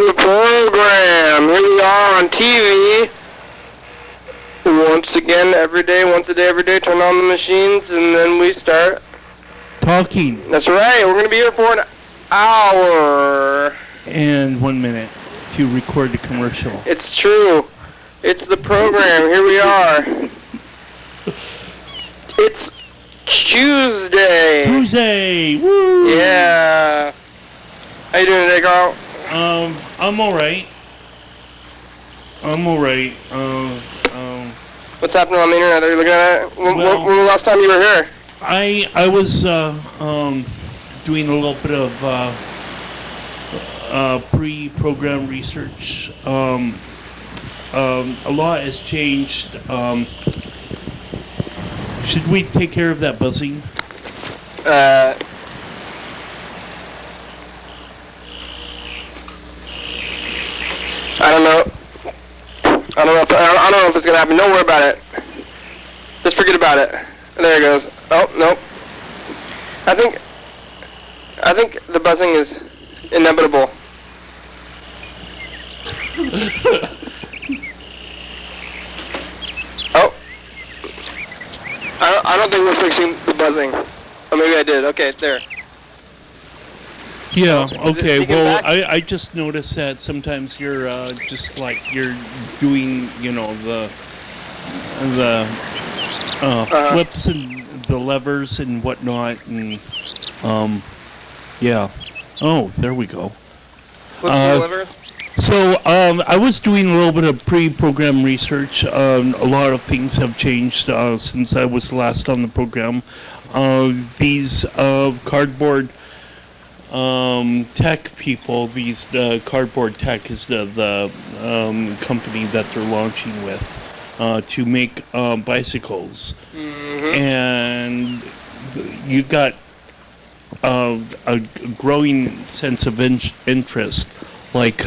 the program. Here we are on TV. Once again, every day, once a day, every day, turn on the machines, and then we start talking. That's right. We're going to be here for an hour. And 1 minute to record the commercial. It's true. It's the program. Here we are. It's Tuesday. Tuesday. Woo! Yeah. How you doing today, Carl? I'm all right. What's happening on the internet? Are you looking at it? When was the last time you were here? I was doing a little bit of pre-program research. A lot has changed. Should we take care of that buzzing? I don't know. I don't know if it's gonna happen. Don't worry about it. Just forget about it. There it goes. Oh, nope. I think the buzzing is inevitable. Oh. I don't think we're fixing the buzzing. Oh, maybe I did. Okay, it's there. Yeah, okay. Well, I just noticed that sometimes you're just like you're doing, you know, the flips and the levers and whatnot, and yeah. Oh, there we go. Flips and levers? So I was doing a little bit of pre-program research. A lot of things have changed since I was last on the program. These cardboard tech people, these Cardboard Tech is the company that they're launching with to make bicycles. Mm-hmm. And you got a growing sense of interest. Like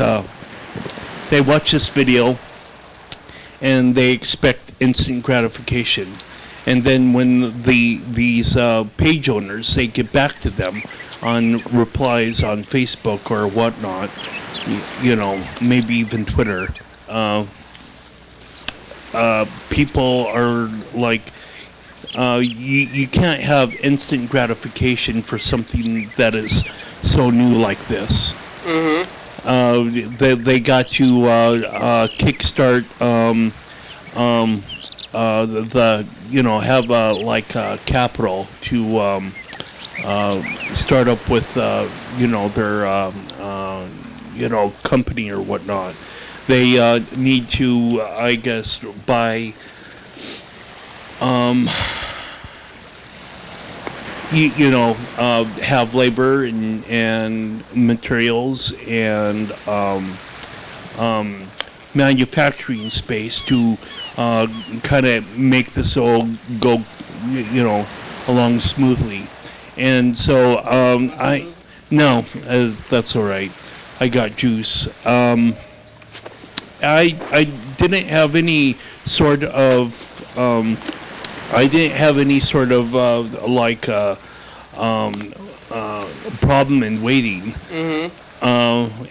they watch this video and they expect instant gratification, and then when these page owners, they get back to them on replies on Facebook or whatnot, you know, maybe even Twitter. People are like, you can't have instant gratification for something that is so new like this. Mm-hmm. They got to kickstart the you know, have like capital to start up with you know, their you know, company or whatnot. They need to, I guess, buy you know, have labor and materials and manufacturing space to kind of make this all go, you know, along smoothly. And so that's all right. I got juice. I didn't have any sort of like problem in waiting. Mm-hmm.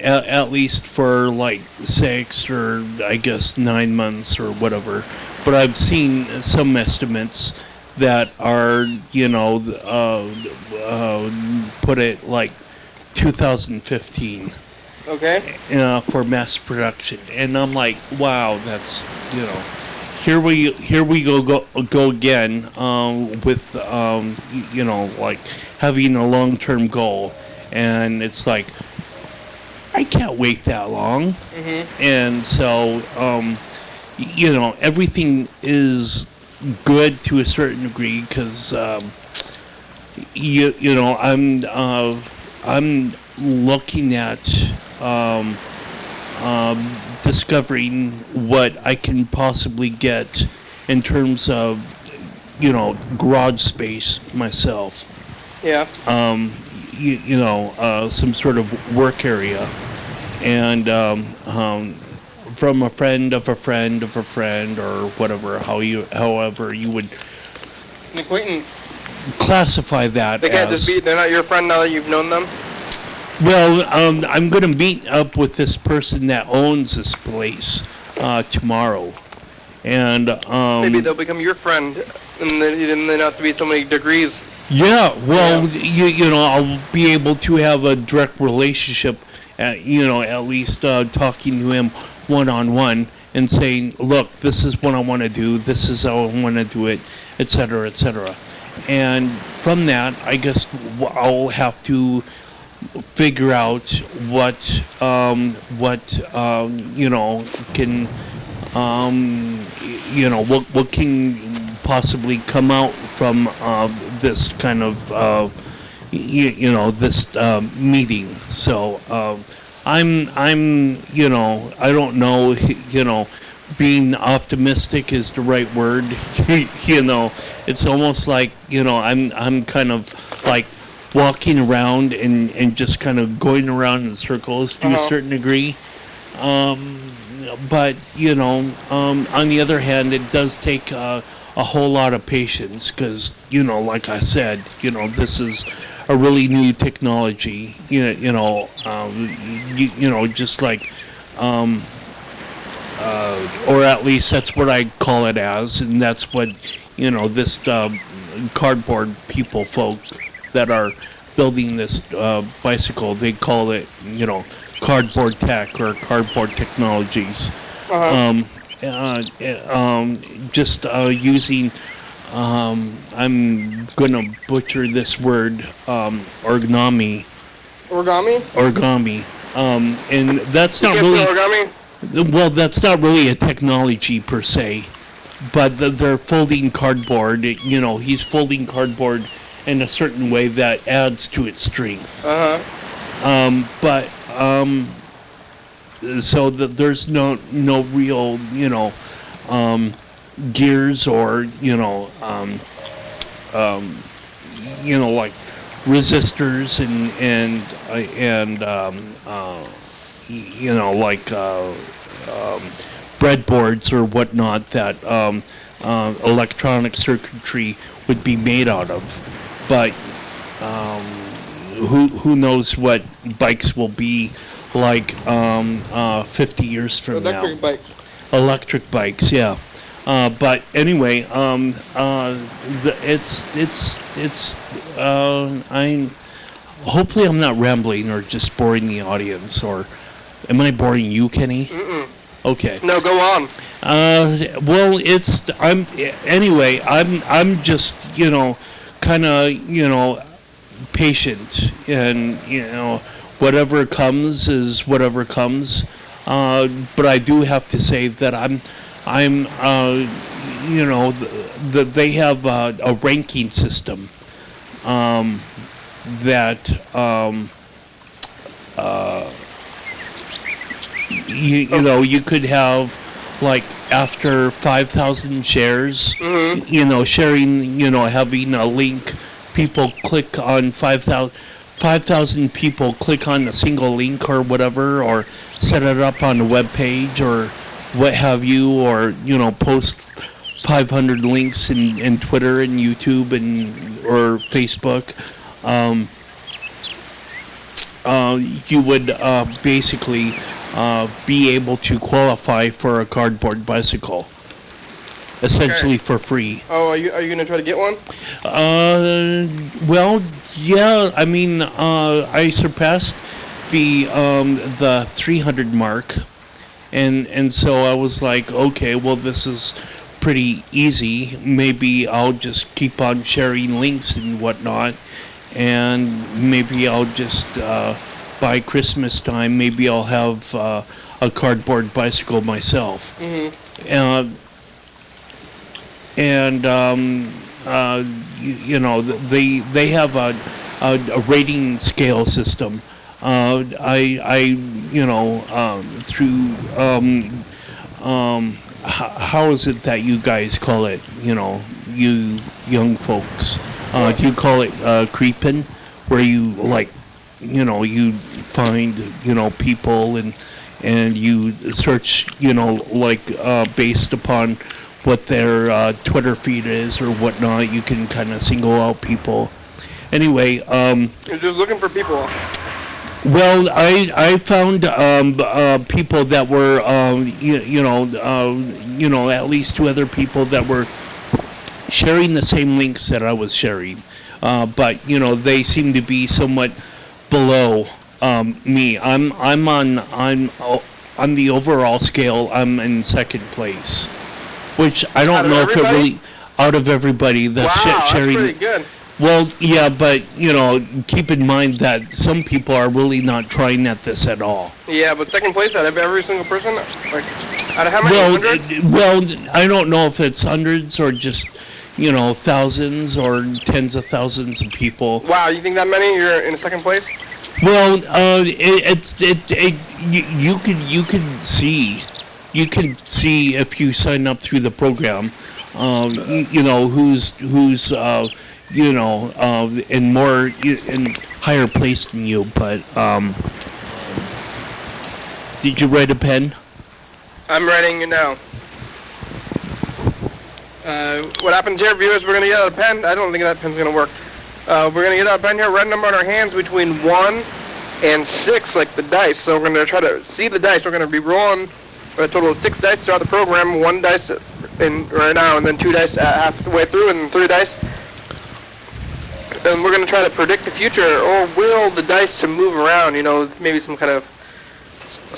At least for like 6 or I guess 9 months or whatever. But I've seen some estimates that are, you know, put it like 2015. Okay. For mass production, and I'm like, wow, that's, you know. Here we go again with you know, like having a long-term goal, and it's like I can't wait that long. Mm-hmm. And so you know, everything is good to a certain degree because you know, I'm looking at discovering what I can possibly get in terms of, you know, garage space myself. Yeah. You know, some sort of work area, and from a friend of a friend of a friend or whatever, however you would An acquaintance. classify that. They can't just be. They're not your friend now that you've known them. Well, I'm going to meet up with this person that owns this place tomorrow, and Maybe they'll become your friend, and then you didn't have to be so many degrees. yeah. Well, Yeah. you know, I'll be able to have a direct relationship. You know, at least talking to him one-on-one and saying, "Look, this is what I want to do. This is how I want to do it, etc., etc." And from that, I guess I'll have to figure out what you know can you know what can possibly come out from this kind of you know this meeting. So I'm you know I don't know you know being optimistic is the right word. You know, it's almost like you know I'm kind of like walking around and just kind of going around in circles to a certain degree. But, you know, on the other hand, it does take a whole lot of patience because, you know, like I said, you know, this is a really new technology, you know, just like, or at least that's what I call it as, and that's what, you know, this cardboard folk that are building this bicycle, they call it, you know, cardboard tech or cardboard technologies. Just using, I'm gonna butcher this word, origami. Origami. And that's not really. Origami? Well, that's not really a technology per se, but they're folding cardboard. You know, he's folding cardboard in a certain way that adds to its strength. But so that there's no real you know gears or you know like resistors and you know like breadboards or whatnot that electronic circuitry would be made out of. But who knows what bikes will be like 50 years from Electric now. bikes. Electric bikes, yeah. But anyway, I'm hopefully I'm not rambling or just boring the audience, or am I boring you, Kenny? Mm-mm. Okay. No, go on. Well, I'm just, you know, kind of, you know, patient, and, you know, whatever comes is whatever comes. But I do have to say that I'm you know, they have a ranking system that you know, you could have like after 5,000 shares, you know, sharing, you know, having a link, people click on 5,000 people click on a single link or whatever, or set it up on the web page or what have you, or, you know, post 500 links in Twitter and YouTube and or Facebook. You would basically be able to qualify for a cardboard bicycle, essentially for free. Oh, are you gonna try to get one? Well, yeah. I mean, I surpassed the 300 mark, and so I was like, okay, well, this is pretty easy. Maybe I'll just keep on sharing links and whatnot, and maybe I'll just by Christmas time, maybe I'll have a cardboard bicycle myself. You know, they have a rating scale system. I you know through how is it that you guys call it? You know, you young folks, do you call it creeping, where you like, you know, you find, you know, people and you search, you know, like based upon what their Twitter feed is or whatnot, you can kind of single out people. Anyway, You're just looking for people. Well, I found people that were at least two other people that were sharing the same links that I was sharing, but they seem to be somewhat below me. I'm on the overall scale. I'm in second place, which I don't know if it really out of everybody that's sharing. That's pretty good. Well, yeah, but keep in mind that some people are really not trying at this at all. Yeah, but second place out of every single person, like out of how many? Hundreds? Well, I don't know if it's hundreds or just thousands or tens of thousands of people. Wow, you think that many? You're in second place? Well, you can see if you sign up through the program, who's in more in higher place than you. But did you write a pen? I'm writing it now. What happened here, viewers? We're gonna get out a pen. I don't think that pen's gonna work. We're gonna get out a pen here. Red number on our hands between 1 and 6, like the dice. So we're gonna try to see the dice. We're gonna be rolling a total of 6 dice throughout the program. 1 dice right now, and then 2 dice halfway through, and 3 dice. And we're going to try to predict the future, or will the dice to move around, maybe some kind of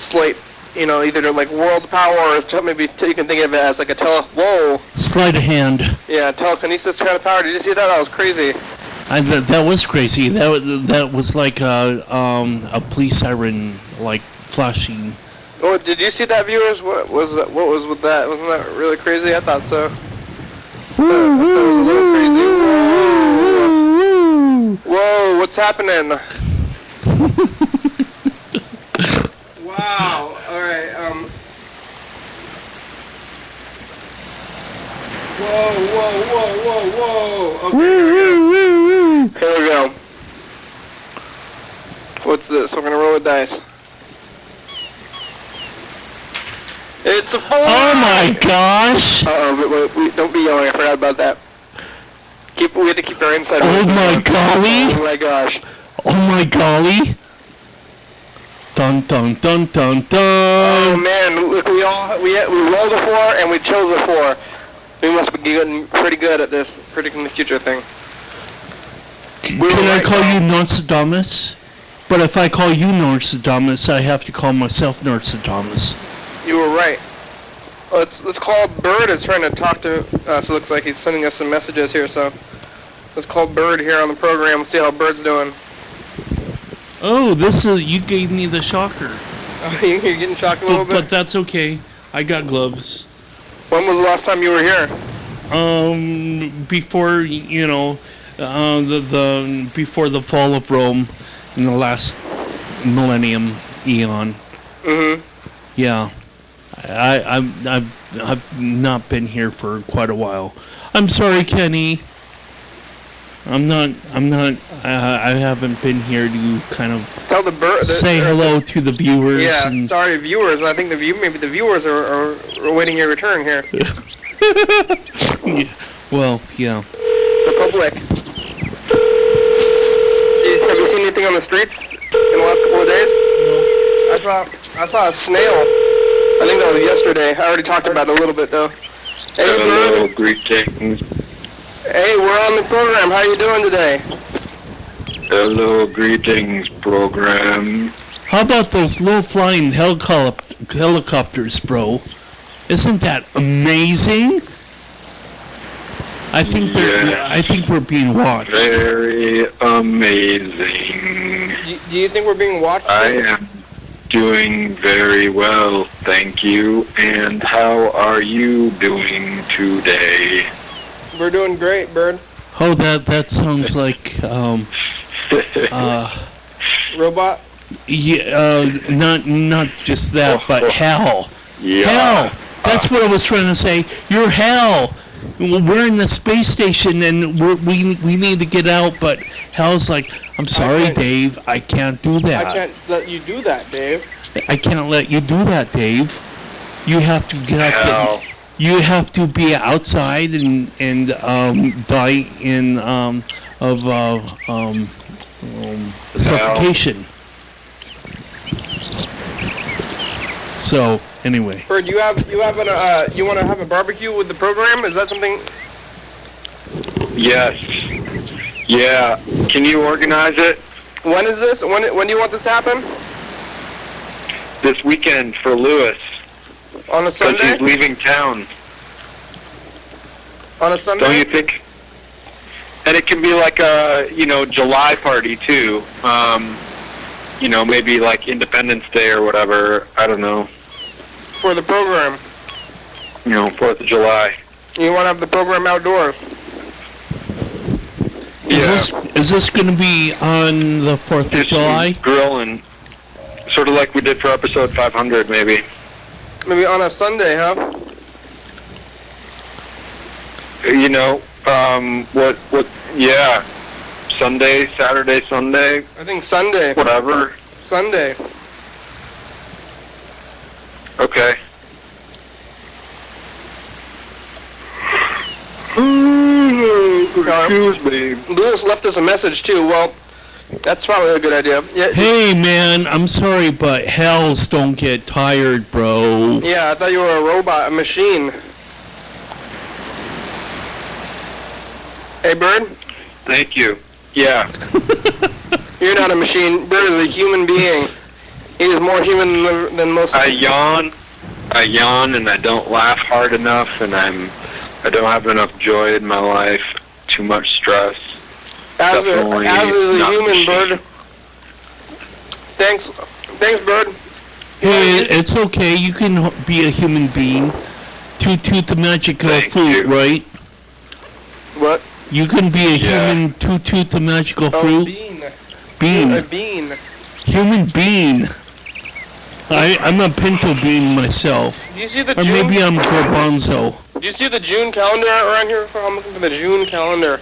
slight, either like world power, or maybe you can think of it as like a whoa. Sleight of hand. Yeah, telekinesis kind of power. Did you see that? That was crazy. That was crazy. That was like a police siren, like flashing. Oh, did you see that, viewers? What was with that? Wasn't that really crazy? I thought so. That was a little crazy. Whoa, what's happening? Wow, alright, Whoa. Okay, here we go. What's this? We're gonna roll a dice. It's a 4! Oh my gosh! Wait, don't be yelling, I forgot about that. We have to keep our inside. Oh my golly! Oh my gosh! Oh my golly! Dun dun dun dun dun! Oh man! Look, we rolled a 4 and we chose a 4. We must be getting pretty good at this predicting the future thing. Can I call you Nostradamus? But if I call you Nostradamus, I have to call myself Nostradamus. You were right. Let's call Bird. Is trying to talk to us. It looks like he's sending us some messages here. So let's call Bird here on the program and see how Bird's doing. Oh, you gave me the shocker. You're getting shocked a little bit. But that's okay. I got gloves. When was the last time you were here? Before before the fall of Rome, in the last millennium eon. Mhm. Yeah. I've not been here for quite a while. I'm sorry, Kenny. I haven't been here to kind of tell the bird say hello to the viewers. Yeah, sorry, viewers. I think maybe the viewers are awaiting your return here. Yeah, well, yeah. The public. Have you seen anything on the streets in the last couple of days? No. I saw a snail. I think that was yesterday. I already talked about it a little bit, though. Hey, hello, greetings. Hey, we're on the program. How you doing today? Hello, greetings, program. How about those low-flying helicopters, bro? Isn't that amazing? I think we're being watched. Very amazing. Do you think we're being watched? I am doing very well, thank you. And how are you doing today? We're doing great, Bird. Oh, that sounds like robot. Yeah, not just that, but hell. Yeah. Hell. That's what I was trying to say. You're hell. We're in the space station and we need to get out, but hell's like, I'm sorry, Dave, I can't do that. I can't let you do that, Dave. I can't let you do that, Dave. You have to get out there. You have to be outside and die in of suffocation. So anyway. Bird, you want to have a barbecue with the program? Is that something? Yes. Yeah. Can you organize it? When is this? When do you want this to happen? This weekend for Lewis. On a Because Sunday? he's leaving town. On a Sunday? Don't you think? And it can be like a, July party too. Maybe like Independence Day or whatever. I don't know. For the program. 4th of July. You want to have the program outdoors? Is this going to be on the 4th of July? Grilling. Sort of like we did for episode 500, maybe. Maybe on a Sunday, huh? Yeah. Sunday, Saturday, Sunday. I think Sunday. Whatever. Sunday. Okay. Excuse me. Lewis left us a message too. Well, that's probably a good idea. Yeah. Hey man, I'm sorry, but hells don't get tired, bro. Yeah, I thought you were a robot, a machine. Hey, Bird. Thank you. Yeah. You're not a machine. Bird is a human being. He is more human than most. I yawn, and I don't laugh hard enough, and I don't have enough joy in my life. Too much stress. As is a not human, machine. Bird. Thanks, Bird. Hey, it's okay. You can be a human being. Toot the magical Thank fruit, you. right? What? You can be a Yeah. human. Toot the magical Oh, fruit. bean. A Bean. bean. Human bean. I'm a pinto bean myself. Do you see the Or June? maybe I'm garbanzo. Do you see the June calendar around here? I'm looking for the June calendar.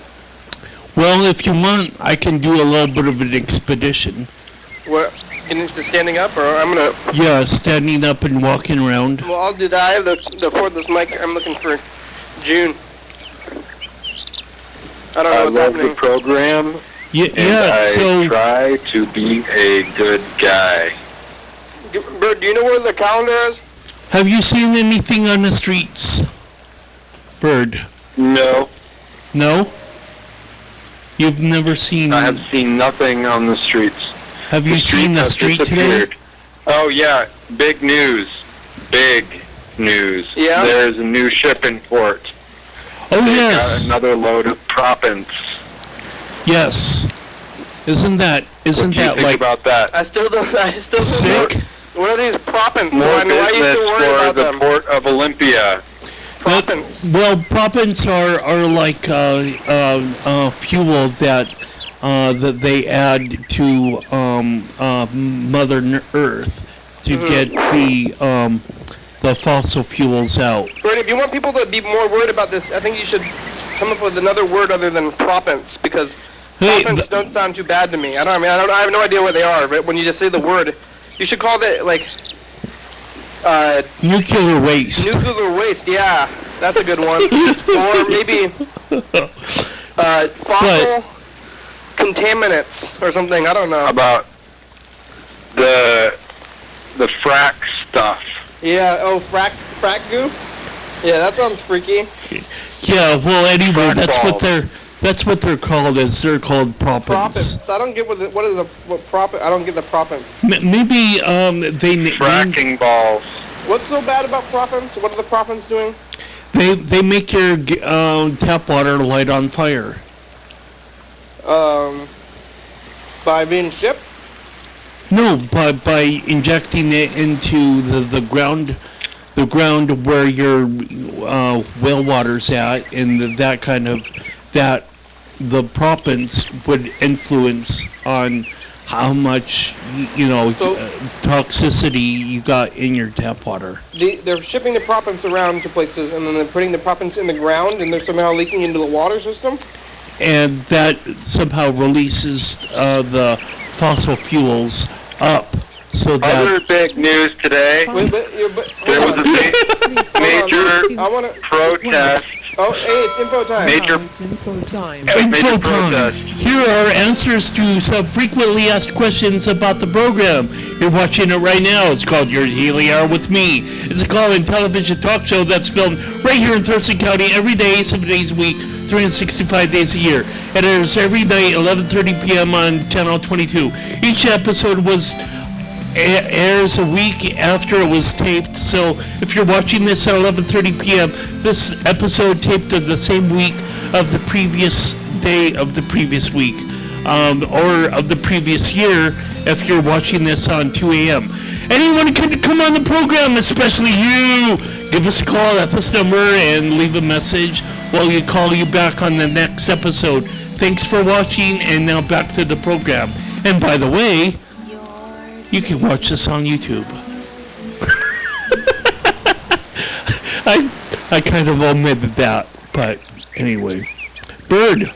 Well, if you want, I can do a little bit of an expedition. What? Standing up, or I'm gonna. Yeah, standing up and walking around. Well, I'll do that. I have the cordless mic. I'm looking for June. I don't know I what's love happening. the program, Yeah, and I so try to be a good guy. Bird, do you know where the calendar is? have you seen anything on the streets? Bird. No, No? You've never seen... I have seen nothing on the streets. Have you seen the have street today? disappeared. Oh yeah, big news. Big news. Yeah? There's a new ship in port. Oh, They yes. got another load of propants. Yes. Isn't that What do you think like about that? I still don't know. sick? What are these proppants? More Why are you business so worried for about the them? port of Olympia. Proppants. Well, propants are like fuel that they add to Mother Earth to get the fossil fuels out. Bird, if you want people to be more worried about this, I think you should come up with another word other than proppants, because Hey, proppants don't sound too bad to me. I have no idea what they are, but when you just say the word, you should call it like nuclear waste. nuclear waste. Yeah, that's a good one. Or maybe fossil contaminants or something. I don't know. About the frack stuff. Yeah. Oh, frack goo. Yeah, that sounds freaky. Yeah. Well, anyway, Frack balls. that's what they're called. They're called propants. Proppants. I don't get what is a proppant. I don't get the proppant. Maybe they Fracking balls. What's so bad about proppants? What are the proppants doing? they make your tap water light on fire. By being shipped? No, by injecting it into the ground where your well water's at, and that kind of the proppants would influence on how much So- toxicity you got in your tap water. They're shipping the proppants around to places, and then they're putting the proppants in the ground, and they're somehow leaking into the water system? And that somehow releases the fossil fuels up, so that Other big news today. Wait, There was a major I want to protest. Oh, hey, it's info time. Major It's info time. Info time. protest. Here are answers to some frequently asked questions about the program. You're watching it right now. It's called Your Daily Hour with Me. It's a call-in television talk show that's filmed right here in Thurston County every day, 7 days a week, 365 days a year. It airs every night, 11:30 p.m. on Channel 22. Each episode airs a week after it was taped, so if you're watching this at 11:30 p.m., this episode taped of the same week of the previous day of the previous week, or of the previous year if you're watching this on 2 a.m. Anyone can come on the program, especially you. Give us a call at this number and leave a message. We'll call you back on the next episode. Thanks for watching, and now back to the program. And by the way, you can watch this on YouTube. I kind of omitted that, but anyway. Bird.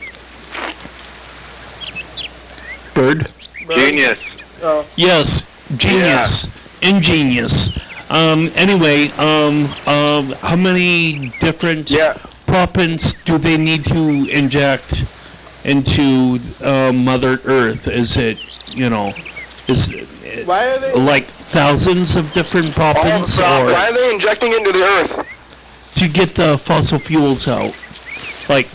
Genius. Oh. Yes, genius. Ingenious. Anyway, how many different propellants do they need to inject into Mother Earth? Is it, Why are they? like thousands of different propellants, or Why are they injecting into the earth? to get the fossil fuels out, like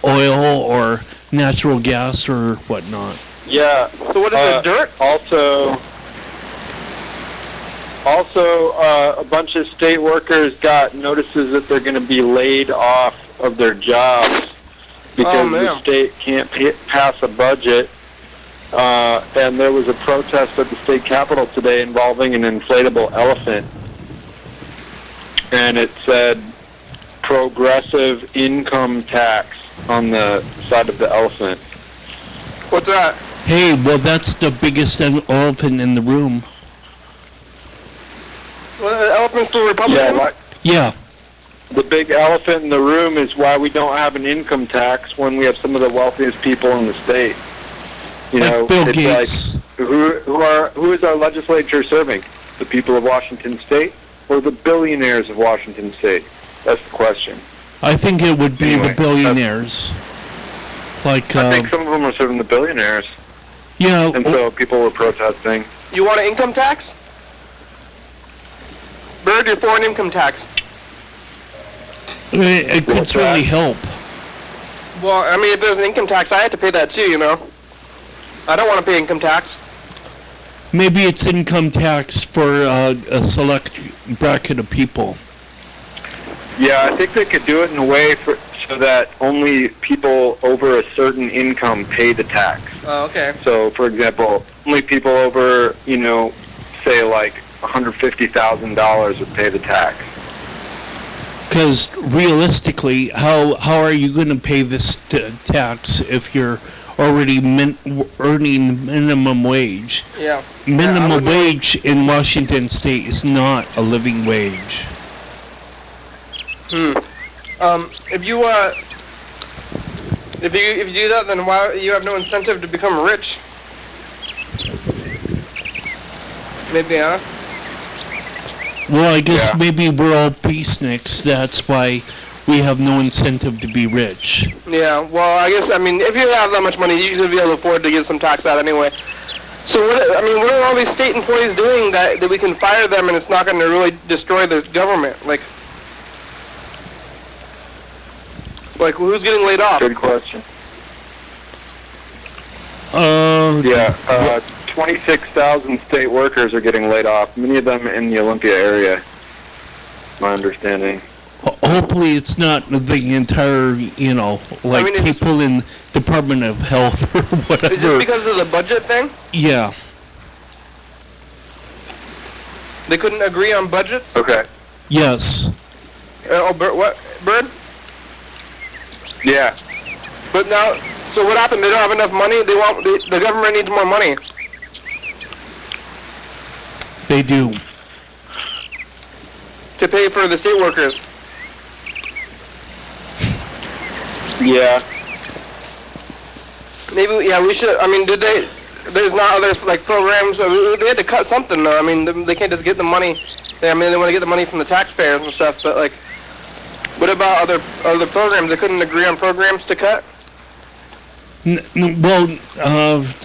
oil or natural gas or whatnot? Yeah. So what is it, dirt? Also, a bunch of state workers got notices that they're going to be laid off of their jobs because the state can't pass a budget. And there was a protest at the state capitol today involving an inflatable elephant. And it said progressive income tax on the side of the elephant. What's that? Hey, well, that's the biggest elephant in the room. Well, the elephant's the Republican? Yeah. The big elephant in the room is why we don't have an income tax when we have some of the wealthiest people in the state. Like Bill Gates. Like, who is our legislature serving? The people of Washington State or the billionaires of Washington State? That's the question. I think it would be Anyway, the billionaires. Like, I think some of them are serving the billionaires, yeah. and so people were protesting. You want an income tax? Bird, you're for an income tax. It could What's certainly that? help. Well, I mean, if there's an income tax, I have to pay that too, I don't want to pay income tax. Maybe it's income tax for a select bracket of people. Yeah, I think they could do it in a way so that only people over a certain income pay the tax. Oh, okay. So, for example, only people over, say like $150,000 would pay the tax. Because realistically, how are you going to pay this tax if you're already earning minimum wage? Yeah. Minimum wage in Washington State is not a living wage. If you do that, then why you have no incentive to become rich? Maybe, huh? Well, I guess Yeah. maybe we're all peaceniks. That's why we have no incentive to be rich. Yeah. Well, I guess if you have that much money, you should be able to afford to get some tax out anyway. So what are all these state employees doing that we can fire them and it's not going to really destroy the government? Like who's getting laid off? Good question. Yeah. 26,000 state workers are getting laid off, many of them in the Olympia area, my understanding. Hopefully it's not the entire, people in Department of Health or whatever. Is it because of the budget thing? Yeah. They couldn't agree on budgets? Okay. Yes. What? Bird? Yeah. But now, so what happened? They don't have enough money? The government needs more money. They do. To pay for the state workers. Yeah. Maybe, we should, there's not other, programs, they had to cut something, though. They can't just get the money, they want to get the money from the taxpayers and stuff, but, What about other programs? They couldn't agree on programs to cut? Well,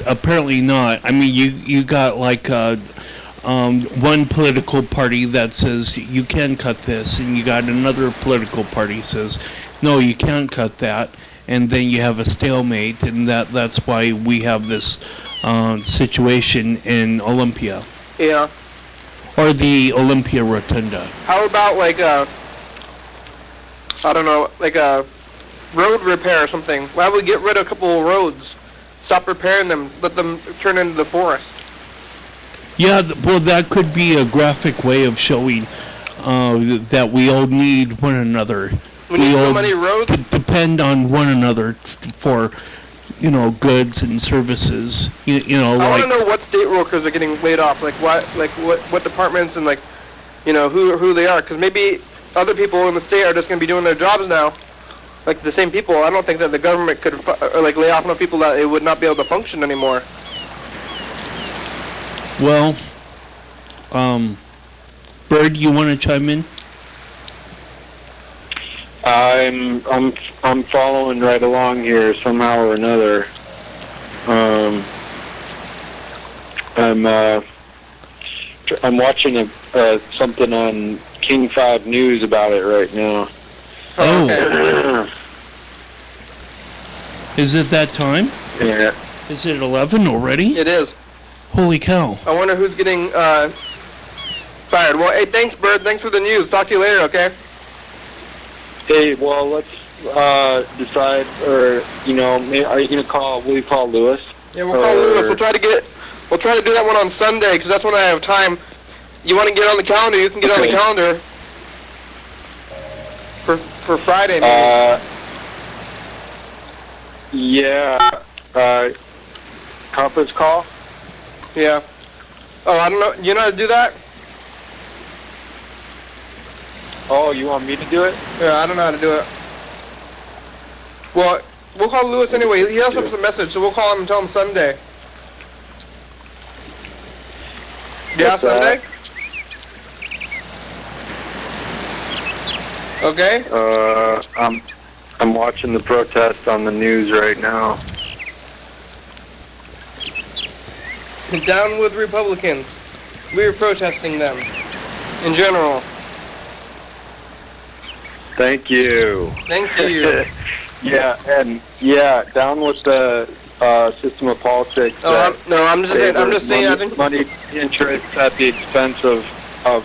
apparently not. I mean, you got like one political party that says you can cut this, and you got another political party says no, you can't cut that, and then you have a stalemate, and that's why we have this situation in Olympia. Yeah. Or the Olympia Rotunda. How about like I don't know, like a road repair or something? Why would we get rid of a couple of roads? Stop repairing them, let them turn into the forest. Yeah, well, that could be a graphic way of showing that we all need one another. We need so many roads. Depend on one another for, goods and services. I want to know what state workers are getting laid off. Like what departments and who they are. Because maybe other people in the state are just going to be doing their jobs now. Like the same people. I don't think that the government could lay off enough people that it would not be able to function anymore. Well, Bird, you want to chime in? I'm following right along here somehow or another. I'm watching something on King 5 News about it right now. Oh. Okay. Is it that time? Yeah. Is it 11 already? It is. Holy cow. I wonder who's getting fired. Well, hey, thanks, Bird. Thanks for the news. Talk to you later, okay? Hey, well, let's decide, or are you gonna call? Will you call Lewis? Yeah, we'll call Lewis. We'll try to do that one on Sunday because that's when I have time. You want to get on the calendar? You can get on the calendar for Friday. Maybe. Yeah. Conference call. Yeah. Oh, I don't know. You know how to do that? Oh, you want me to do it? Yeah, I don't know how to do it. Well, we'll call Lewis anyway. He also has a message, so we'll call him and tell him Sunday. Yeah, Sunday? Okay. I'm watching the protest on the news right now. Down with Republicans. We're protesting them. In general. Thank you. Thank you. Down with the system of politics. I'm just saying. I think money interests at the expense of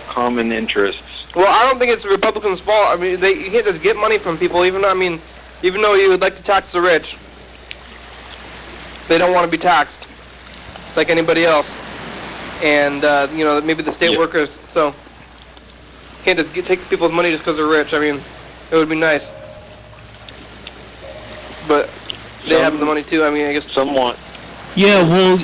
common interests. Well, I don't think it's the Republicans' fault. I mean, you can't just get money from people. Even though you would like to tax the rich, they don't want to be taxed like anybody else. And maybe the state workers. So you can't just take people's money just because they're rich. I mean, it would be nice, but they have the money too. I mean, I guess somewhat. Yeah. Well,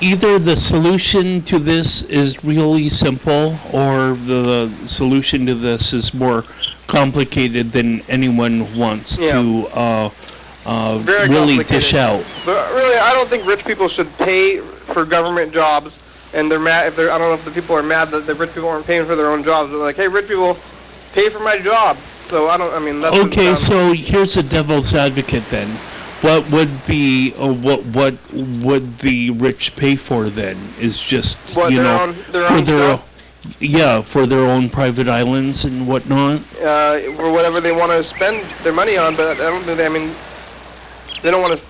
either the solution to this is really simple, or the solution to this is more complicated than anyone wants to really dish out. But really, I don't think rich people should pay for government jobs, and they're mad. I don't know if the people are mad that the rich people aren't paying for their own jobs. They're like, hey, rich people, pay for my job. So that's okay. So here's a devil's advocate then. What would the rich pay for then? Is just for their own private islands and whatnot. Or whatever they want to spend their money on, but I don't think they don't want to.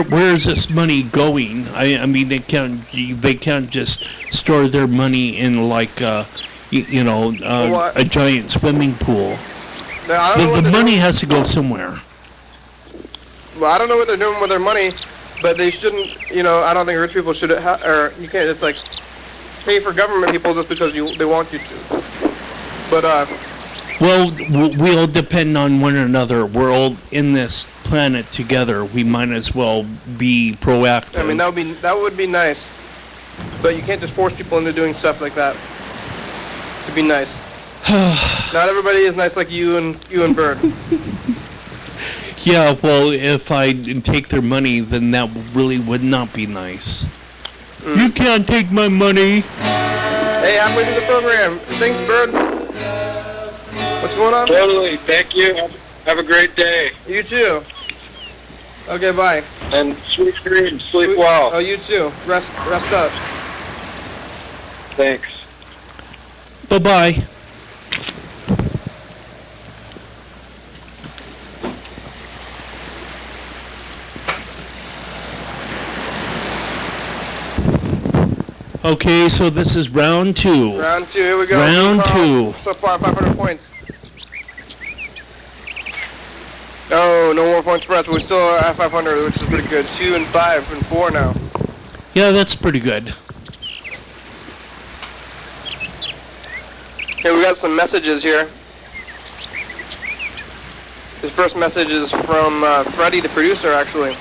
Where is this money going? I mean, they can't just store their money in like a giant swimming pool. The money has to go somewhere. Well, I don't know what they're doing with their money, but they shouldn't. I don't think rich people should or you can't just pay for government people just because they want you to. But well, we all depend on one another. We're all in this planet together. We might as well be proactive. I mean, that would be nice, but you can't just force people into doing stuff like that. It'd be nice. Not everybody is nice like you and Bird. Yeah, well, if I take their money, then that really would not be nice. You can't take my money. Hey, halfway through the program. Thanks, Bird. What's going on? Totally. Thank you. Have a great day. You too. Okay, bye. And sweet dreams. Sleep well. Oh, you too. Rest up. Thanks. Bye-bye. Okay, so this is round 2. Round 2, here we go. Round 2. So far, 500 points. Oh, no more points for us. We're still at 500, which is pretty good. 2 and 5 and 4 now. Yeah, that's pretty good. Okay, we got some messages here. This first message is from Freddie, the producer, actually.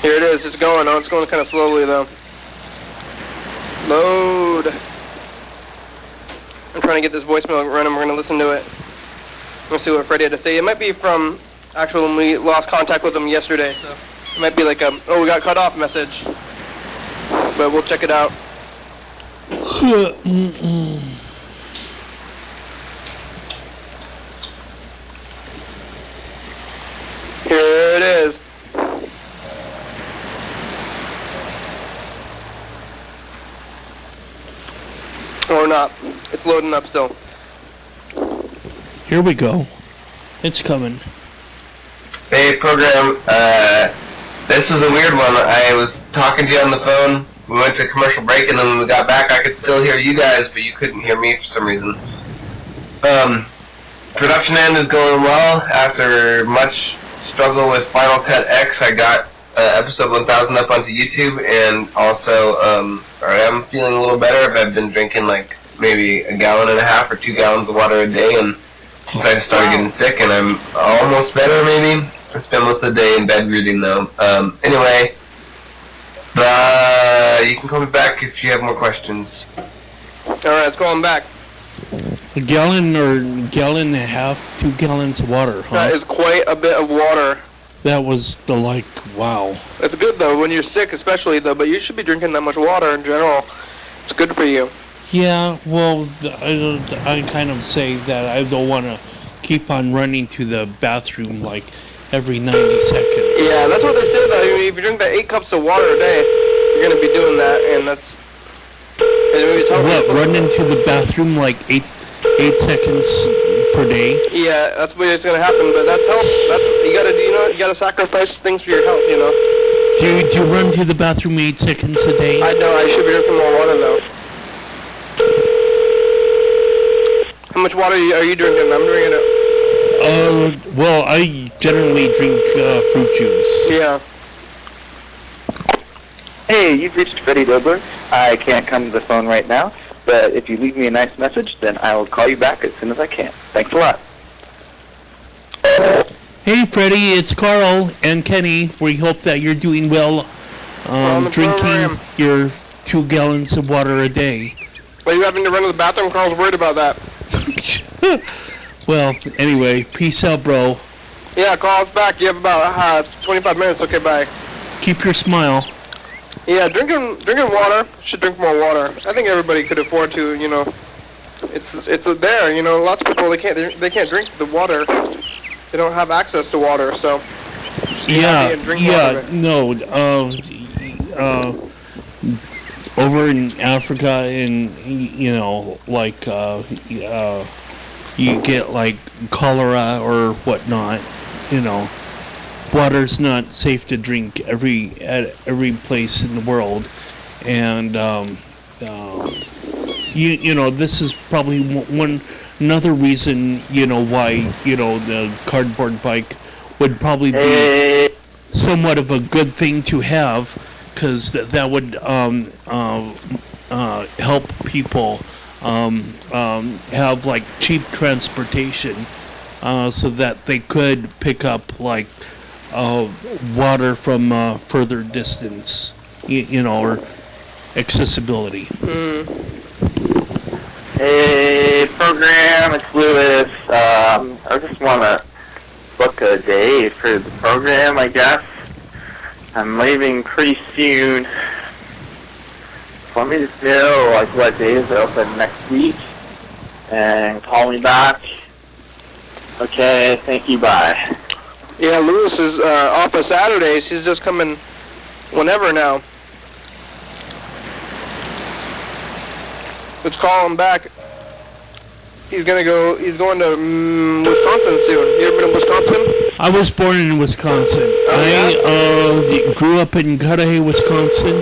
Here it is. It's going. Oh, it's going kind of slowly, though. Load. I'm trying to get this voicemail running. We're going to listen to it. Let's see what Freddie had to say. It might be from actually when we lost contact with him yesterday. So it might be like a, oh, we got cut off message. But we'll check it out. Here it is. Or not. It's loading up still. Here we go. It's coming. Hey, program. This is a weird one. I was talking to you on the phone. We went to commercial break, and then when we got back, I could still hear you guys, but you couldn't hear me for some reason. Production end is going well. After much struggle with Final Cut X, I got episode 1000 up onto YouTube, and also I am feeling a little better. I've been drinking like maybe 1.5 gallons or 2 gallons of water a day, and since I started getting sick, and I'm almost better maybe. I spent most of the day in bed reading though. Anyway, you can call me back if you have more questions. Alright, it's going back. 1 gallon or 1.5 gallons, 2 gallons of water, huh? That is quite a bit of water. That was the wow. It's good though, when you're sick especially though, but you should be drinking that much water in general. It's good for you. Yeah, well, I kind of say that I don't want to keep on running to the bathroom like every 90 seconds. Yeah, that's what they say though. I mean, if you drink that 8 cups of water a day, you're going to be doing that, and that's... What, run into the bathroom like 8 seconds per day? Yeah, that's what it's going to happen, but that's health. That's, you got to, you got to sacrifice things for your health, Do you run to the bathroom 8 seconds a day? I know, I should be drinking more water though. How much water are you drinking? I'm drinking it. Well, I generally drink fruit juice. Yeah. Hey, you've reached Freddie Dobler. I can't come to the phone right now, but if you leave me a nice message, then I will call you back as soon as I can. Thanks a lot. Hey, Freddie, it's Carl and Kenny. We hope that you're doing well, drinking program. your 2 gallons of water a day. Are you having to run to the bathroom? Carl's worried about that. Well, anyway, peace out, bro. Yeah, call us back. You have about 25 minutes. Okay, bye. Keep your smile. Yeah, drinking water. Should drink more water. I think everybody could afford to. It's there. Lots of people they can't drink the water. They don't have access to water, so. Over in Africa, and you get like cholera or whatnot. Water's not safe to drink at every place in the world, and this is probably another reason why the cardboard bike would probably be somewhat of a good thing to have, because that would help people have like cheap transportation, so that they could pick up like water from further distance, or accessibility. Hey, program, it's Lewis. I just want to book a day for the program, I guess. I'm leaving pretty soon. Let me just know, like, what days are open next week, and call me back. Okay, thank you, bye. Yeah, Lewis is off of Saturdays. He's just coming whenever now. Let's call him back. He's going to Wisconsin soon. You ever been to Wisconsin? I was born in Wisconsin. I grew up in Cudahy, Wisconsin.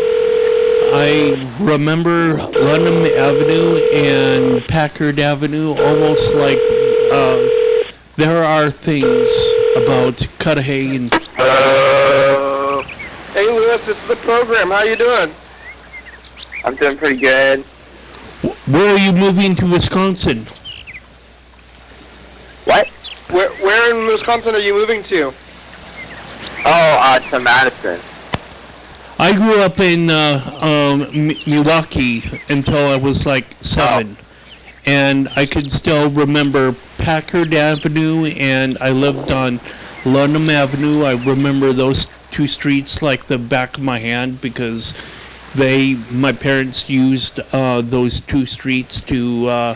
I remember London Avenue and Packard Avenue almost like there are things about Cudahy and... Hey, Lewis, this is the program. How you doing? I'm doing pretty good. Where are you moving to Wisconsin? What? Where in Wisconsin are you moving to? Oh, to Madison. I grew up in Milwaukee until I was like 7. And I can still remember Packard Avenue, and I lived on London Avenue. I remember those two streets like the back of my hand because my parents used those two streets to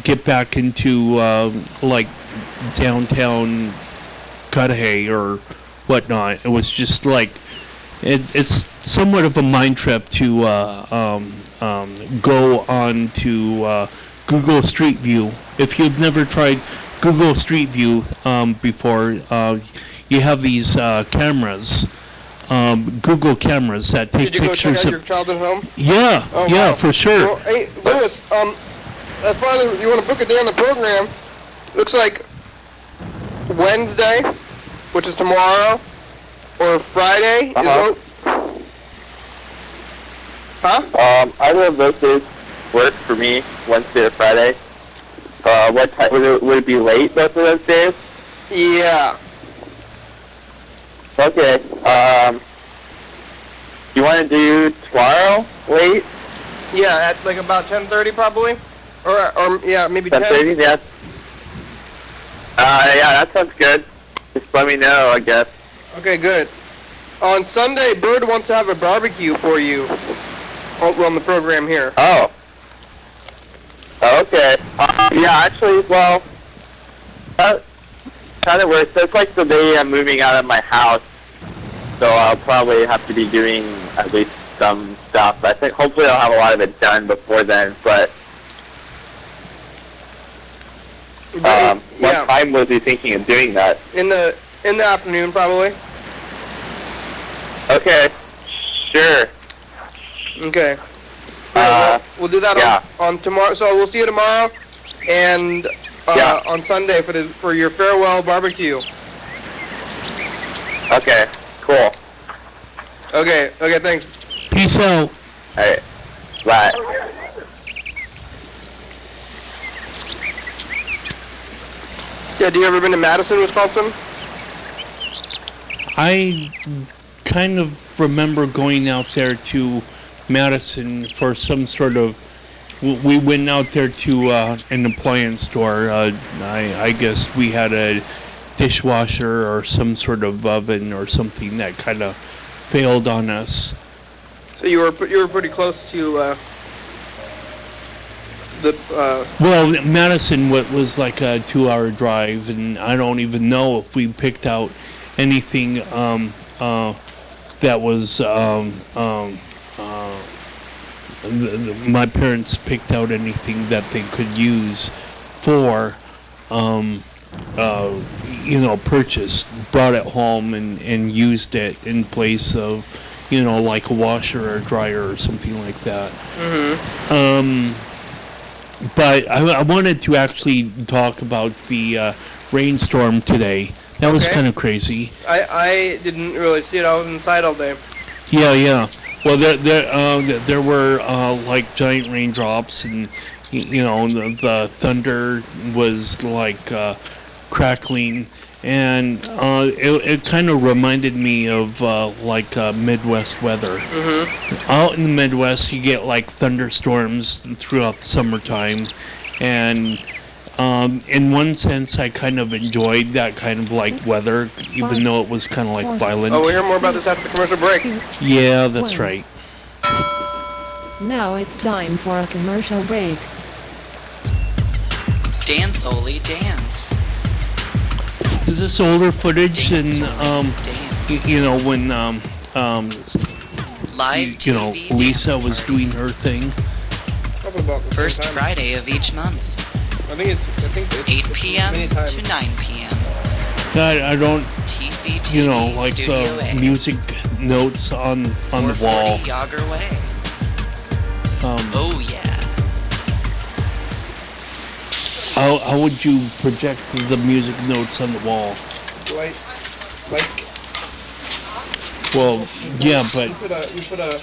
get back into like downtown Cudahy or whatnot. It was just like it's somewhat of a mind trip to go on to Google Street View. If you've never tried Google Street View before, you have these cameras, Google cameras that take pictures. Did you go pictures check out of your childhood home? Yeah, Oh, yeah, wow. for sure. Well, hey, Lewis, as far as you want to book a day on the program, looks like Wednesday, which is tomorrow, or Friday. Either of those days work for me, Wednesday or Friday. What time would it be late both of those days? Yeah. Okay. You want to do tomorrow late? Yeah, at like about 10:30 probably, or yeah, maybe 10. 10:30. Yeah. Yeah, that sounds good. Just let me know, I guess. Okay, good. On Sunday, Bird wants to have a barbecue for you on the program here. Oh. Okay. Yeah, actually, well, that kind of works. It's like the day I'm moving out of my house, so I'll probably have to be doing at least some stuff. I think hopefully I'll have a lot of it done before then, but what time was he thinking of doing that? In the afternoon, probably. Okay, sure. Okay. We'll do that on tomorrow. So we'll see you tomorrow, and on Sunday for your farewell barbecue. Okay, cool. Okay, thanks. Peace out. All right, bye. Yeah, do you ever been to Madison, Wisconsin? I kind of remember going out there to Madison for some sort of... We went out there to an appliance store. I guess we had a dishwasher or some sort of oven or something that kind of failed on us. So you were pretty close to Well, Madison was like a 2-hour drive, and I don't even know if we picked out anything that was my parents picked out anything that they could use for purchase, brought it home and used it in place of like a washer or dryer or something like that. But I wanted to actually talk about the rainstorm today. That was kind of crazy. I didn't really see it. I was inside all day. Yeah. Well, there were like giant raindrops, and the thunder was like crackling, and it kind of reminded me of like Midwest weather. Out in the Midwest, you get like thunderstorms throughout the summertime, and In one sense, I kind of enjoyed that kind of like weather, even though it was kind of like violent. Oh, we'll hear more about this after the commercial break. Yeah, that's right. Now it's time for a commercial break. Dance, Oli, dance. Is this older footage Dance, than Oli, dance. you know when Live you know TV Lisa dance was party. doing her thing? Probably about the same First time. Friday of each month, I think it's 8 p.m. many times. to 9 p.m. I don't, TCTV you know, like Studio the A. music notes on the wall. 440 Yager Way. Um, Oh yeah. how would you project the music notes on the wall? Like, Well, yeah, but you put a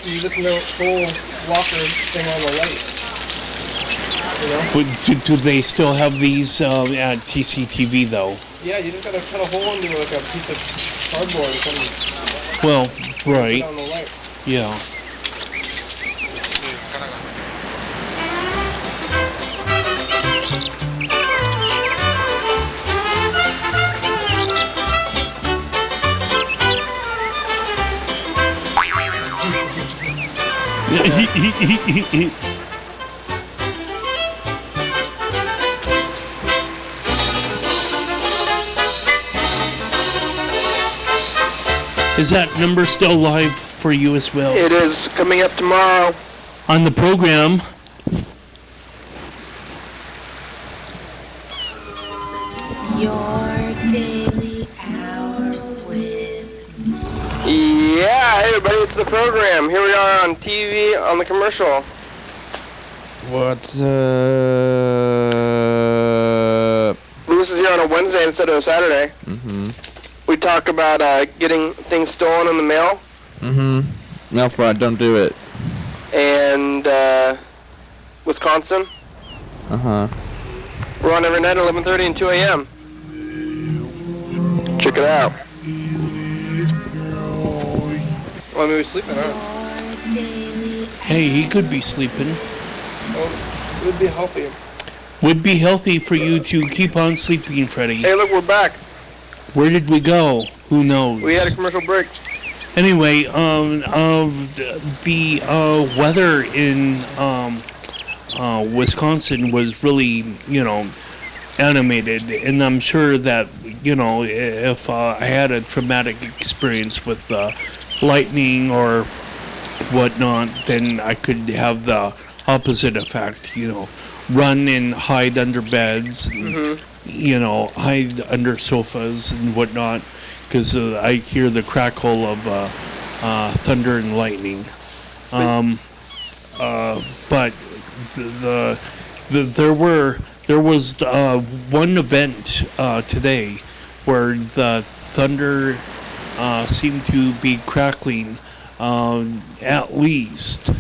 music note full walker thing on the light. You know? do they still have these at TCTV though? Yeah, you just gotta cut a hole into like a piece of cardboard or something. Well, Put right, it on the light. yeah. Is that number still live for you as well? It is coming up tomorrow. On the program, Your daily hour with Yeah, hey everybody, it's the program. Here we are on TV on the commercial. What's up? Lewis is here on a Wednesday instead of a Saturday. Mm-hmm. We talk about getting things stolen in the mail Mm-hmm. Mail fraud, don't do it. and Wisconsin. Uh-huh. We're on every night at 11:30 and 2 a.m. Check it out. Well, maybe sleeping, huh? your daily hey, he could be sleeping. Well, it would be healthy. Would be healthy for you to keep on sleeping, Freddie. Hey, look, we're back. Where did we go? Who knows? We had a commercial break. Anyway, the weather in Wisconsin was really, you know, animated, and I'm sure that, you know, if I had a traumatic experience with lightning or whatnot, then I could have the opposite effect, you know, run and hide under beds, and, you know, hide under sofas and whatnot, because I hear the crackle of thunder and lightning. But there was one event today where the thunder seemed to be crackling at least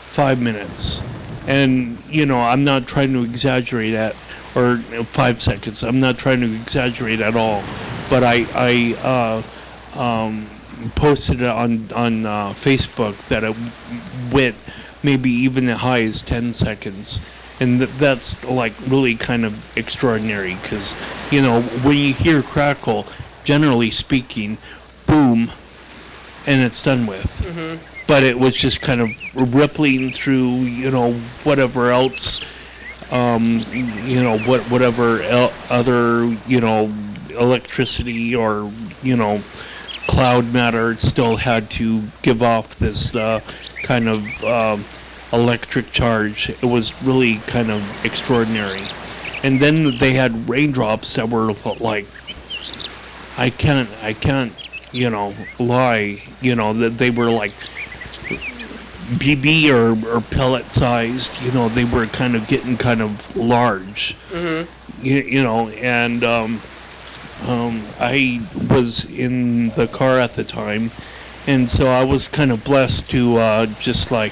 5 minutes. And, you know, I'm not trying to exaggerate that, or 5 seconds. I'm not trying to exaggerate at all. But I posted it on Facebook that it went maybe even as high as 10 seconds. And that's like really kind of extraordinary because, you know, when you hear crackle, generally speaking, boom, and it's done with. But it was just kind of rippling through, you know, whatever else, you know, whatever other, you know, electricity or, you know, cloud matter still had to give off this kind of electric charge. It was really kind of extraordinary. And then they had raindrops that were like, I can't, you know, lie, you know, that they were like BB or pellet sized, you know, they were kind of getting kind of large, you know, and I was in the car at the time, and so I was kind of blessed to just like,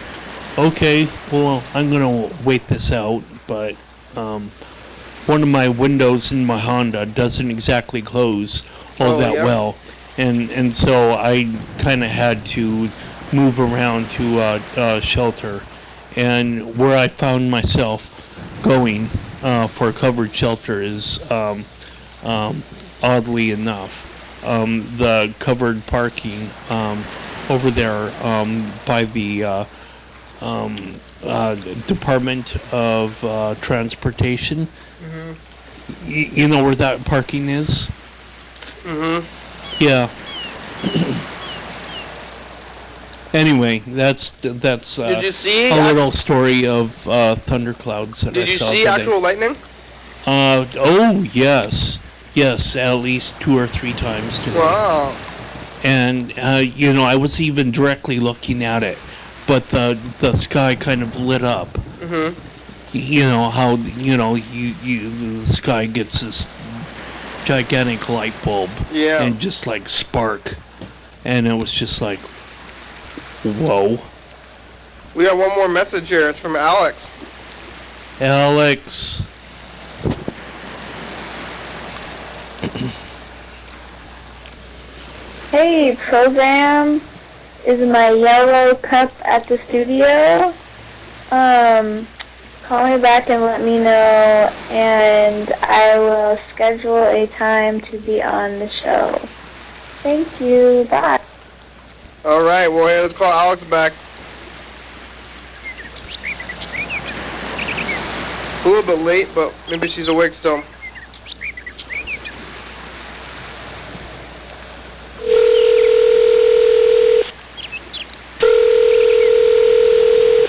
okay, well, I'm gonna wait this out, but one of my windows in my Honda doesn't exactly close all that well, and so I kind of had to move around to shelter, and where I found myself going for a covered shelter is oddly enough the covered parking over there by the Department of Transportation. Mhm. You know where that parking is? Mhm. Yeah. Anyway, that's Did you see? a little story of thunderclouds that I Did you saw see today. actual lightning? Oh yes, at least 2 or 3 times today. Wow. And you know, I was even directly looking at it, but the sky kind of lit up. Mhm. You know how the sky gets this gigantic light bulb Yeah. and just like spark, and it was just like, whoa. We got one more message here. It's from Alex. Alex. Hey, program, is my yellow cup at the studio? Call me back and let me know, and I will schedule a time to be on the show. Thank you. Bye. All right. Well, hey, let's call Alex back. A little bit late, but maybe she's awake still.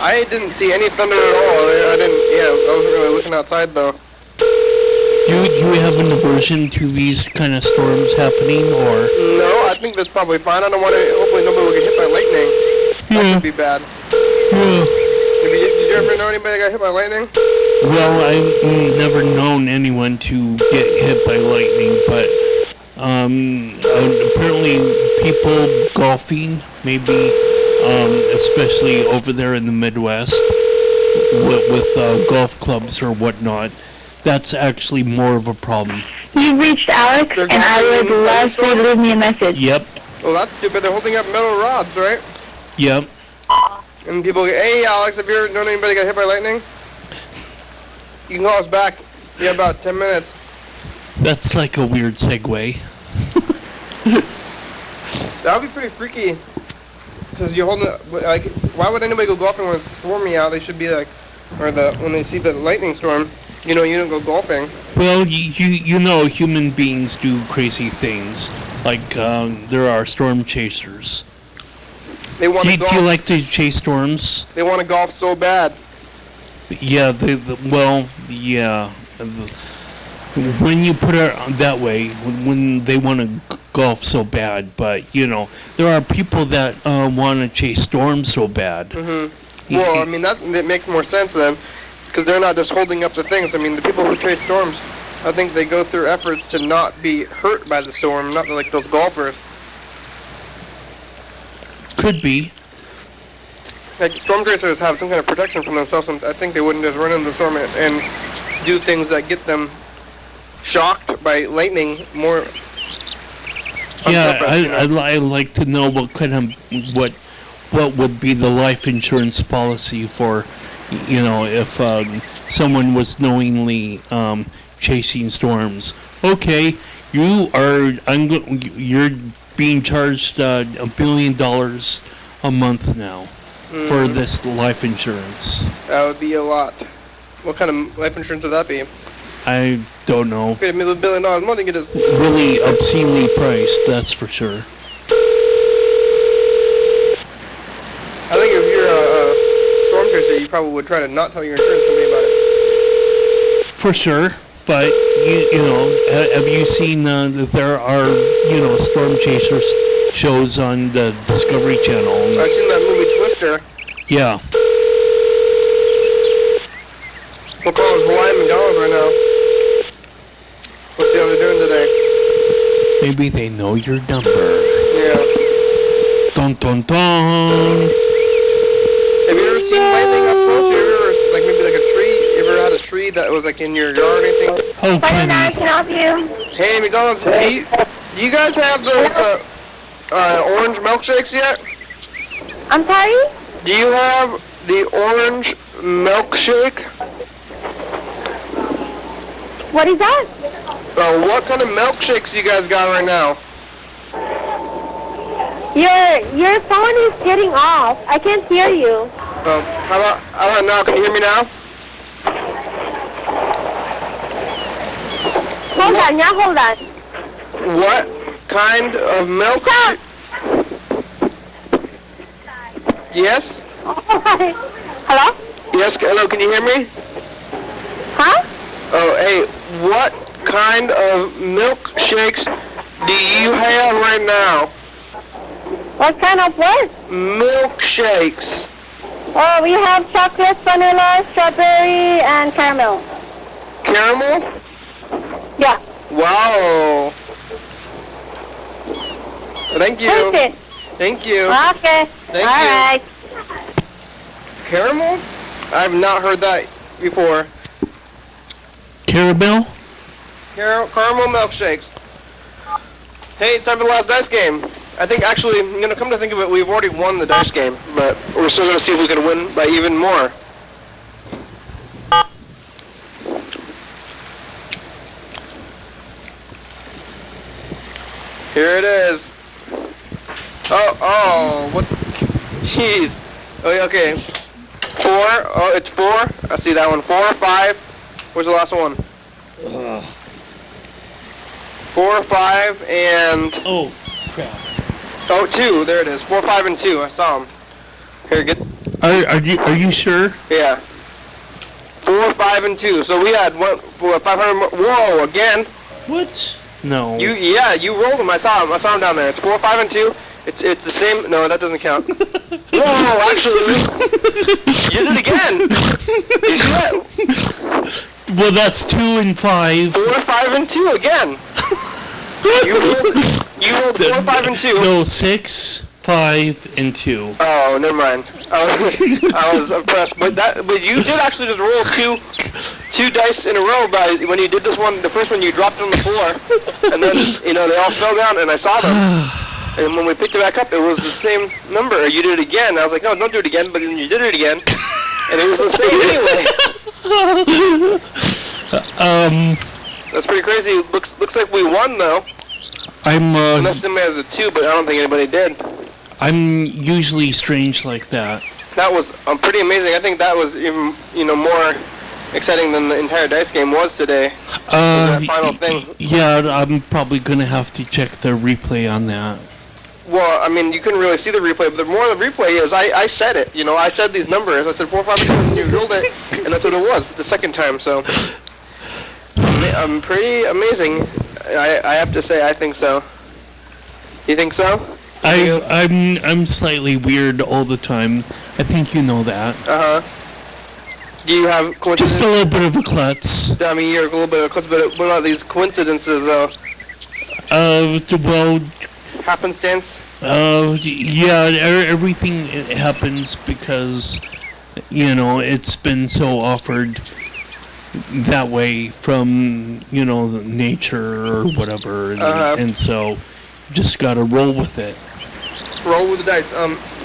I didn't see any thunder at all. I didn't. Yeah, I wasn't really looking outside though. Do we have an aversion to these kind of storms happening, or? No, I think that's probably fine. I don't want to. Hopefully, nobody will get hit by lightning. That could be bad. Yeah. Did you ever know anybody that got hit by lightning? Well, I've never known anyone to get hit by lightning, but apparently people golfing, maybe, especially over there in the Midwest, with golf clubs or whatnot, that's actually more of a problem. You reached Alex, and I would love for you to leave me a message. Yep. Well, that's stupid. They're holding up metal rods, right? Yep. And people go, hey, Alex, have you ever known anybody got hit by lightning? You can call us back. You have about 10 minutes. That's like a weird segue. That would be pretty freaky. Because you're holding it, like, why would anybody go golfing when it's stormy out? They should be like, or when they see the lightning storm, you don't go golfing. Well, you know, human beings do crazy things. Like, there are storm chasers. They want to Do golf. you like to chase storms? They want to golf so bad. Yeah, yeah. When you put it that way, when they want to golf so bad, but, there are people that want to chase storms so bad. Mm-hmm. Well, I mean, that makes more sense then, because they're not just holding up the things. I mean, the people who chase storms, I think they go through efforts to not be hurt by the storm, not like those golfers. Could be. Like, storm chasers have some kind of protection from themselves, and I think they wouldn't just run into the storm and do things that get them shocked by lightning more. Yeah, I'd like to know what would be the life insurance policy for, if someone was knowingly chasing storms. Okay, you're being charged $1 billion a month now for this life insurance. That would be a lot. What kind of life insurance would that be? I don't know. Okay, $1 billion a month, you get a... Really obscenely priced, that's for sure. I think if you're a storm chaser, you probably would try to not tell your insurance company about it. For sure, but have you seen that there are storm chasers shows on the Discovery Channel? I've seen that movie Twister. Yeah. We'll call it Hawaiian McDonald's right now. Let's see how they're doing today. Maybe they know your number. Yeah. Dun dun dun. Have you ever seen lightning up close? You ever, like maybe like a tree? You ever had a tree that was like in your yard or anything? Oh, Can I help you? Hey, McDonald's, do you guys have those orange milkshakes yet? I'm sorry? Do you have the orange milkshake? What is that? What kind of milkshakes you guys got right now? Your phone is getting off. I can't hear you. How about now? Can you hear me now? Hold on, yeah, hold on. What kind of milk? Yes? Hello? Yes, hello, can you hear me? Huh? Oh, hey, what kind of milkshakes do you have right now? What kind of what? Milkshakes. Oh, we have chocolate, vanilla, strawberry, and caramel. Caramel? Yeah. Wow. Thank you. Taste it. Thank you. Okay. Thank All you. right. Caramel? I've not heard that before. Caramel? Caramel milkshakes. Hey, it's time for the last dice game. I think actually, I'm gonna come to think of it, we've already won the dice game, but we're still gonna see if we can win by even more. Here it is. Oh, what? Jeez. Oh, yeah, okay. 4. Oh, it's 4. I see that one. 4, 5. Where's the last one? 4, 5, and... Oh, crap. Oh, 2. There it is. 4, 5, and 2. I saw them. Here, get... Are you sure? Yeah. 4, 5, and 2. So we had 500 more. Whoa, again. What? No. You rolled them. I saw them down there. It's 4, 5, and 2. It's the same. No, that doesn't count. Whoa, actually, you did it again. You see that? Well, that's 2 and 5. 4, 5, and 2 again. You rolled 4, 5, and 2. No, 6, 5, and 2. Oh, never mind. I was impressed, but you did actually just roll two dice in a row. By when you did this one, the first one you dropped on the floor, and then they all fell down, and I saw them. And when we picked it back up, it was the same number. You did it again. I was like, no, don't do it again. But then you did it again, and it was the same anyway. That's pretty crazy. Looks like we won though. Unless somebody has a 2, but I don't think anybody did. I'm usually strange like that. That was pretty amazing. I think that was even more exciting than the entire dice game was today. That final thing. Yeah, I'm probably gonna have to check the replay on that. Well, I mean, you couldn't really see the replay, but the more the replay is, I said it. I said these numbers. I said 4, 5, 6, and you rolled it, and that's what it was the second time. So, I'm pretty amazing. I have to say, I think so. You think so? I'm slightly weird all the time. I think you know that. Do you have coincidences? Just a little bit of a klutz. I mean, you're a little bit of a klutz, but what about these coincidences, though? Well... Happenstance? Yeah, everything happens because, it's been so offered that way from, nature or whatever, and so just gotta roll with it. Roll with the dice.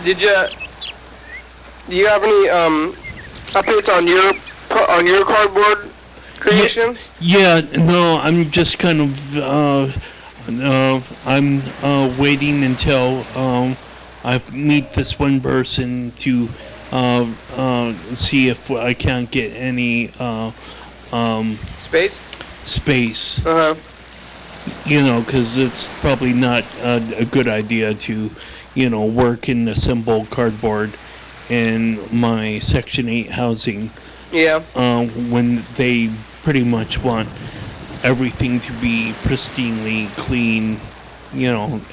Do you have any, updates on your cardboard creations? Yeah, no, I'm just kind of, I'm waiting until I meet this one person to see if I can't get any space. Because it's probably not a good idea to, work and assemble cardboard in my Section 8 housing. Yeah. When they pretty much want everything to be pristinely clean,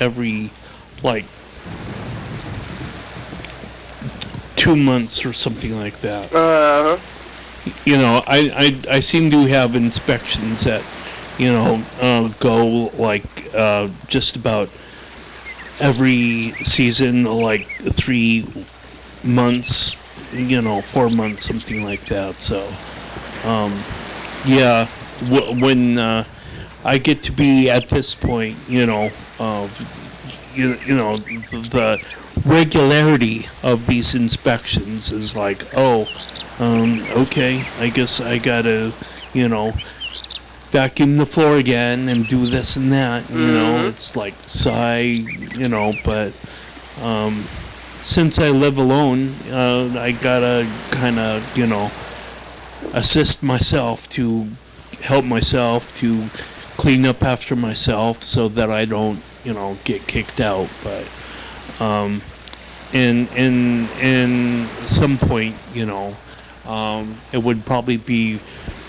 every, 2 months or something like that. I seem to have inspections that, go, just about every season, 3 months, 4 months, something like that, so, yeah. When I get to be at this point, the regularity of these inspections is like, okay, I guess I gotta, vacuum the floor again and do this and that. You know, it's like sigh. You know, but since I live alone, I gotta kind of assist myself to help myself to clean up after myself so that I don't get kicked out. But in some point, it would probably be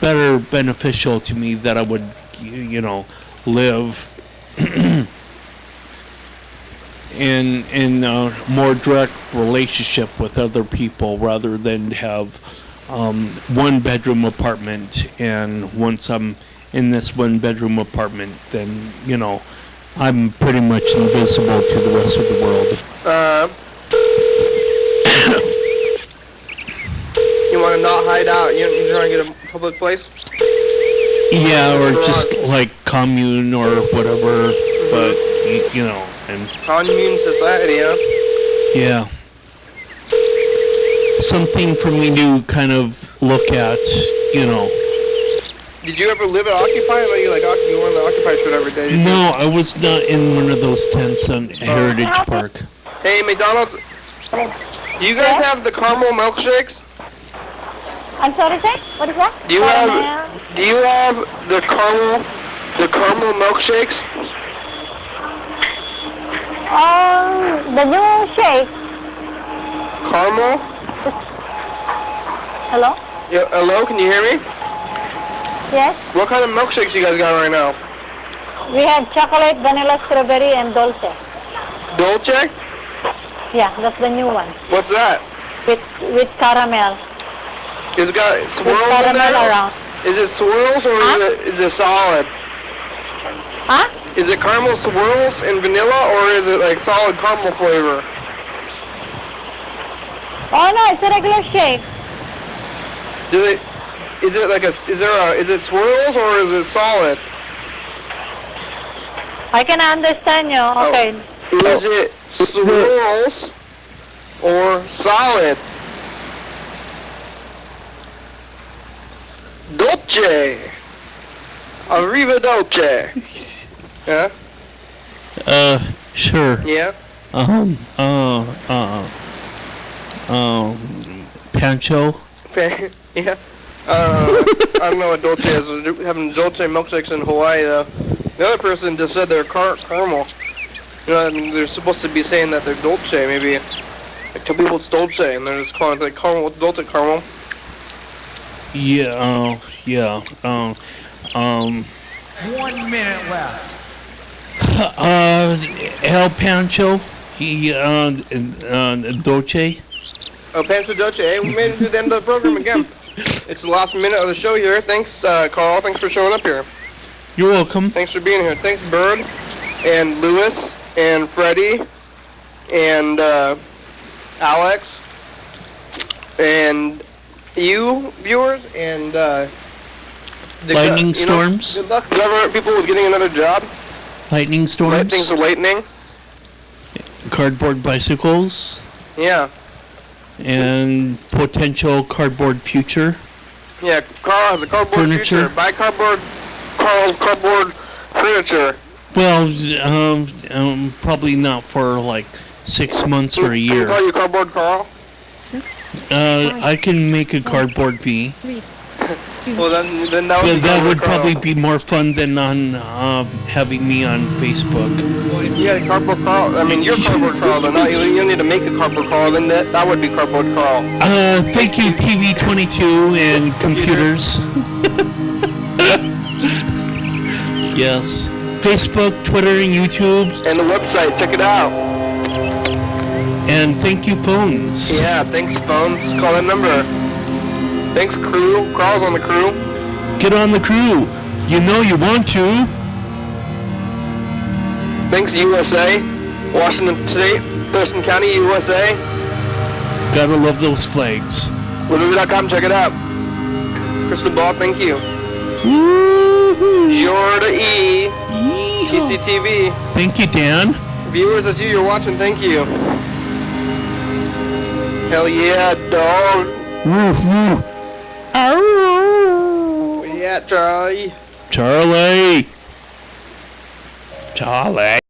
beneficial to me that I would live in a more direct relationship with other people rather than have one bedroom apartment, and once I'm in this one bedroom apartment, then I'm pretty much invisible to the rest of the world. You want to not hide out? You trying to get a public place? Yeah, or just like commune or whatever, but and commune society, huh? Yeah. Something for me to kind of look at, Did you ever live at Occupy? I know you you were on the Occupy shirt every day. No, I was not in one of those tents on Heritage Park. Hey, McDonald's, do you guys have the caramel milkshakes? I'm sorry, sir? What is that? Do you have the caramel milkshakes? The new shake. Caramel? Hello? Yeah, hello, can you hear me? Yes? What kind of milkshakes you guys got right now? We have chocolate, vanilla, strawberry, and dolce. Dolce? Yeah, that's the new one. What's that? With caramel. Is it got swirls with caramel in there? around. Is it swirls or is it solid? Huh? Is it caramel swirls and vanilla, or is it like solid caramel flavor? Oh no, it's a regular shake. Is it swirls or is it solid? I can understand you. Okay. Is it swirls or solid? Dolce. Arriva dolce. Yeah? Sure. Yeah? Pancho? Yeah. I don't know what dolce is. Having dolce milkshakes in Hawaii, though. The other person just said they're caramel. They're supposed to be saying that they're dolce, maybe. Like, tell people it's dolce, and they're just calling it like caramel, dolce caramel. Yeah, 1 minute left. El Pancho, Dolce. Oh, Pancho Dolce. Hey, we made it to the end of the program again. It's the last minute of the show here. Thanks, Carl. Thanks for showing up here. You're welcome. Thanks for being here. Thanks, Bird, and Lewis, and Freddie, and Alex, and you, viewers, and lightning storms. Good luck, people with getting another job. Lightning storms. Things are lightning. Cardboard bicycles. Yeah. And potential cardboard future. Yeah, Carl has a cardboard furniture. Future. Buy Carl's cardboard furniture. Well, probably not for like 6 months or a year. Can we call you Cardboard Carl? I can make a cardboard bee. Well, then that would probably be more fun than on having me on Facebook. Well, if you had a Cardboard Carl, I mean, you're Cardboard Carl, then you don't need to make a Cardboard Carl, then that would be Cardboard Carl. Thank you, TV22 and computers. Yes. Facebook, Twitter, and YouTube. And the website, check it out. And thank you, phones. Yeah, thanks, phones. Call that number. Thanks, crew. Carl's on the crew. Get on the crew. You know you want to. Thanks, USA. Washington State, Thurston County, USA. Gotta love those flags. Woodmovie.com, check it out. Crystal Ball, thank you. Woo-hoo. Jorda E. TCTV. Thank you, Dan. Viewers, that's you're watching, thank you. Hell yeah, dog. Woo-hoo. Yeah, Charlie. Charlie! Charlie!